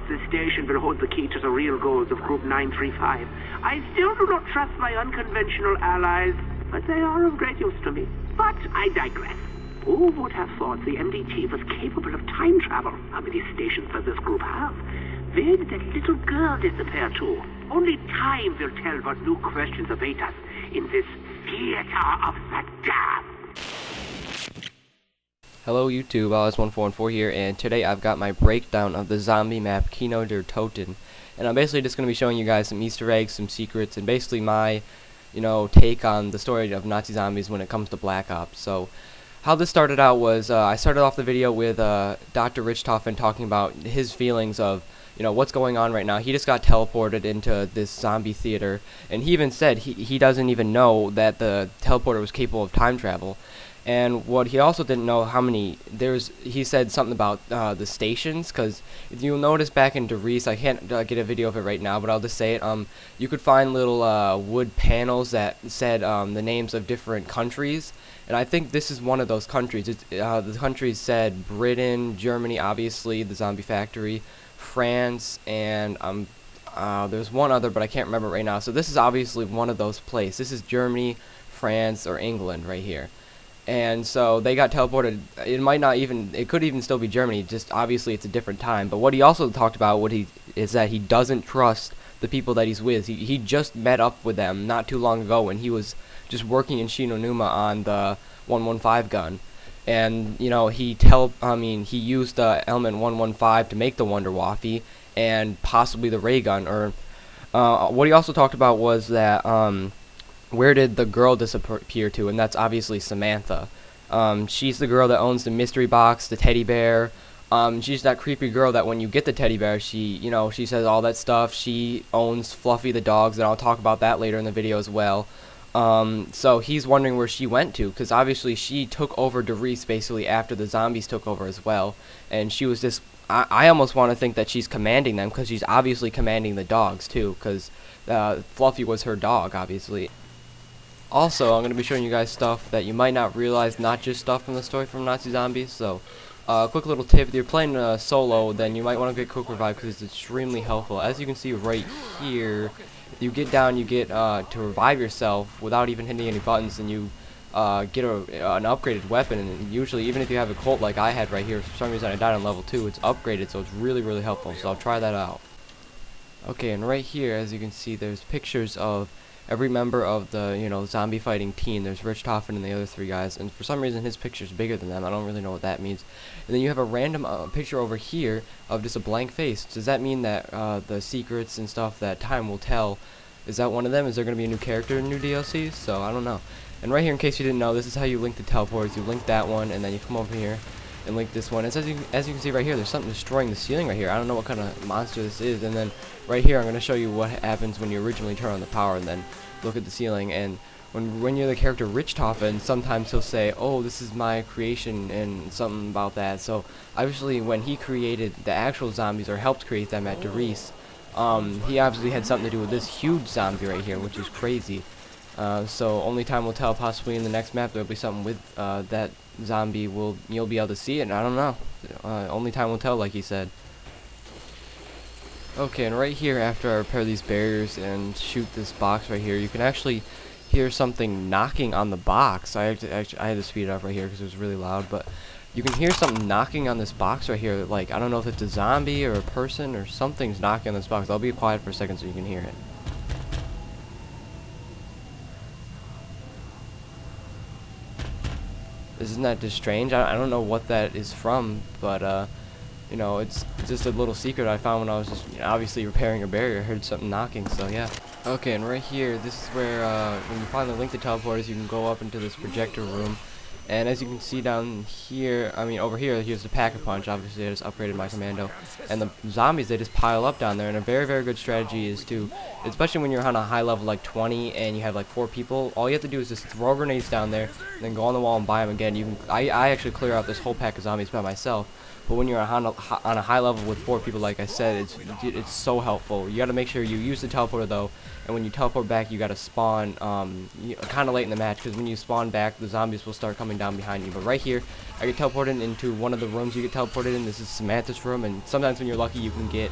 the station will hold the key to the real goals of Group 935. I still do not trust my unconventional allies, but they are of great use to me. But I digress. Who would have thought the MDT was capable of time travel? How many stations does this group have? Where did that little girl disappear to? Only time will tell what new questions await us in this theater of the damned. Hello YouTube, Alice1414 here, and today I've got my breakdown of the zombie map Kino der Toten. And I'm basically just going to be showing you guys some Easter eggs, some secrets, and basically my, take on the story of Nazi zombies when it comes to Black Ops. So, how this started out was, I started off the video with Dr. Richthofen talking about his feelings of, what's going on right now. He just got teleported into this zombie theater, and he even said he doesn't even know that the teleporter was capable of time travel. And what he also didn't know how many, he said something about the stations, because if you'll notice back in Der Riese, I can't get a video of it right now, but I'll just say it, you could find little wood panels that said the names of different countries, and I think this is one of those countries. The countries said Britain, Germany, obviously, the zombie factory, France, and there's one other, but I can't remember right now. So this is obviously one of those places. This is Germany, France, or England right here. And so they got teleported. It could even still be Germany, just obviously it's a different time. But what he also talked about is that he doesn't trust the people that he's with. He just met up with them not too long ago when he was just working in Shinonuma on the 115 gun. And, he used the element 115 to make the Wunderwaffe and possibly the ray gun. Or what he also talked about was that where did the girl disappear to? And that's obviously Samantha. She's the girl that owns the mystery box, the teddy bear. She's that creepy girl that when you get the teddy bear, she says all that stuff. She owns Fluffy the dogs, and I'll talk about that later in the video as well. So he's wondering where she went to, because obviously she took over Der Riese basically after the zombies took over as well. And she was just, I almost want to think that she's commanding them, because she's obviously commanding the dogs too, because Fluffy was her dog, obviously. Also, I'm going to be showing you guys stuff that you might not realize, not just stuff from the story from Nazi Zombies. So, quick little tip, if you're playing solo, then you might want to get Quick Revive because it's extremely helpful. As you can see right here, if you get down, you get to revive yourself without even hitting any buttons, and you get an upgraded weapon. And usually, even if you have a Colt like I had right here, for some reason I died on level 2, it's upgraded, so it's really, really helpful. So I'll try that out. Okay, and right here, as you can see, there's pictures of every member of the, zombie fighting team. There's Richthofen and the other 3 guys, and for some reason his picture's bigger than them. I don't really know what that means. And then you have a random picture over here of just a blank face. Does that mean that the secrets and stuff that time will tell, is that one of them? Is there going to be a new character in new DLC? So, I don't know. And right here, in case you didn't know, this is how you link the teleporters. You link that one, and then you come over here and link this one. As you can see right here, there's something destroying the ceiling right here. I don't know what kind of monster this is. And then right here, I'm going to show you what happens when you originally turn on the power, and then look at the ceiling. And when you're the character Richthofen, sometimes he'll say, oh, this is my creation, and something about that. So obviously when he created the actual zombies, or helped create them at Der Riese, he obviously had something to do with this huge zombie right here, which is crazy. So only time will tell. Possibly in the next map there'll be something with that zombie. You'll be able to see it, and I don't know. Only time will tell, like he said. Okay, and right here, after I repair these barriers and shoot this box right here, you can actually hear something knocking on the box. I had to speed it up right here because it was really loud, but you can hear something knocking on this box right here. Like, I don't know if it's a zombie or a person or something's knocking on this box. I'll be quiet for a second so you can hear it. Isn't that just strange? I don't know what that is from, but it's just a little secret I found when I was just obviously repairing a barrier. I heard something knocking, so yeah. Okay, and right here, this is where when you finally link the teleporters, you can go up into this projector room. And as you can see down here, over here, here's the Pack-a-Punch. Obviously, I just upgraded my commando. And the zombies, they just pile up down there. And a very, very good strategy is to, especially when you're on a high level like 20 and you have like 4 people, all you have to do is just throw grenades down there and then go on the wall and buy them again. I actually clear out this whole pack of zombies by myself. But when you're on a high level with 4 people, like I said, it's so helpful. You got to make sure you use the teleporter though, and when you teleport back, you got to spawn kind of late in the match, because when you spawn back, the zombies will start coming down behind you. But right here, I get teleported into one of the rooms you get teleported in. This is Samantha's room, and sometimes when you're lucky, you can get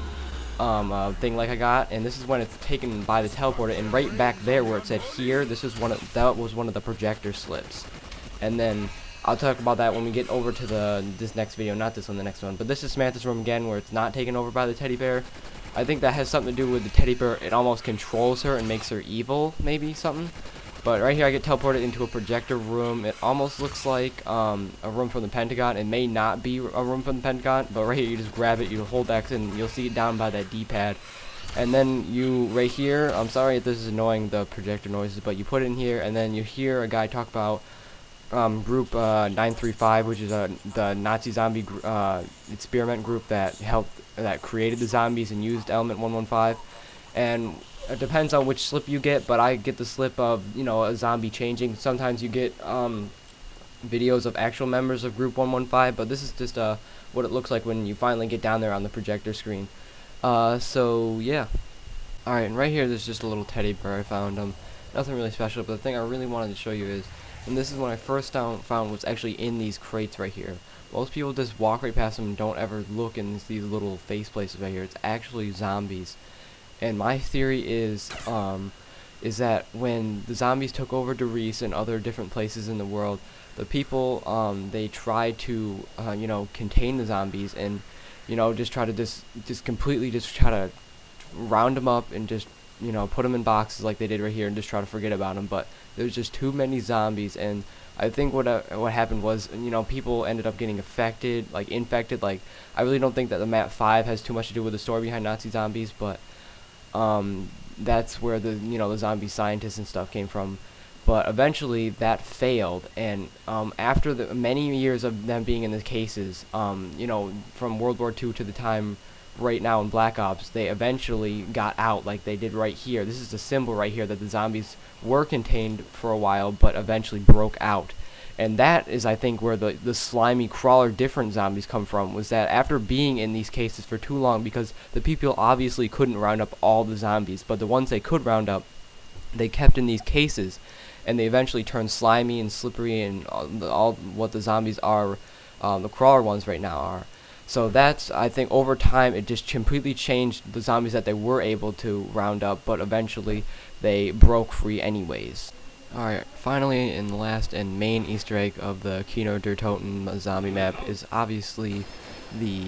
a thing like I got, and this is when it's taken by the teleporter. And right back there where it said here, that was one of the projector slips. And then I'll talk about that when we get over to this next video, not this one, the next one. But this is Samantha's room again, where it's not taken over by the teddy bear. I think that has something to do with the teddy bear. It almost controls her and makes her evil, maybe something. But right here I get teleported into a projector room. It almost looks like a room from the Pentagon. It may not be a room from the Pentagon, but right here you just grab it, you hold X, and you'll see it down by that D-pad. And then you, right here, I'm sorry if this is annoying, the projector noises, but you put it in here, and then you hear a guy talk about group 935, which is the Nazi zombie experiment group that created the zombies and used element 115. And it depends on which slip you get, but I get the slip of, you know, a zombie changing. Sometimes you get videos of actual members of group 115, but this is just what it looks like when you finally get down there on the projector screen. So yeah. Alright, and right here there's just a little teddy bear I found. Nothing really special, but the thing I really wanted to show you is, and this is when I first found was actually in these crates right here. Most people just walk right past them and don't ever look in these little face places right here. It's actually zombies. And my theory is that when the zombies took over Doris and other different places in the world, the people they tried to you know, contain the zombies, and you know, just try to completely try to round them up and just, you know, put them in boxes like they did right here and just try to forget about them. But there's just too many zombies, and I think what happened was, you know, people ended up getting infected. Like I really don't think that the map 5 has too much to do with the story behind Nazi zombies, but that's where the, you know, the zombie scientists and stuff came from. But eventually that failed, and after the many years of them being in the cases, you know, from World War II to the time right now in Black Ops, they eventually got out, like they did right here. This is the symbol right here that the zombies were contained for a while, but eventually broke out. And that is, I think, where the slimy crawler different zombies come from, was that after being in these cases for too long, because the people obviously couldn't round up all the zombies, but the ones they could round up, they kept in these cases, and they eventually turned slimy and slippery, and all what the zombies are, the crawler ones right now are. So that's, I think, over time it just completely changed the zombies that they were able to round up, but eventually they broke free anyways. Alright, finally, in the last and main Easter egg of the Kino der Toten zombie map is obviously the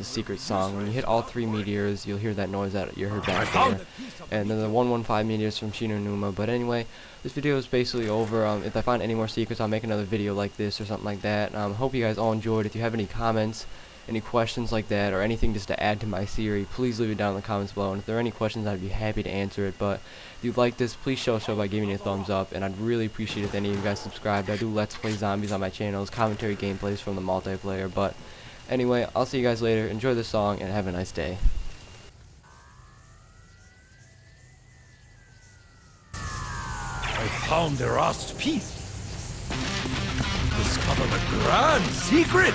secret song. When you hit all 3 meteors, you'll hear that noise that you heard back there, and then the 115 meteors from Shinonuma. But anyway, this video is basically over. If I find any more secrets, I'll make another video like this or something like that. Hope you guys all enjoyed. If you have any comments, any questions like that, or anything just to add to my theory, please leave it down in the comments below. And if there are any questions, I'd be happy to answer it. But if you like this, please show by giving it a thumbs up, and I'd really appreciate if any of you guys subscribed. I do Let's Play Zombies on my channels, commentary gameplays from the multiplayer. But anyway, I'll see you guys later. Enjoy the song, and have a nice day. I found the lost piece. Discover the grand secret.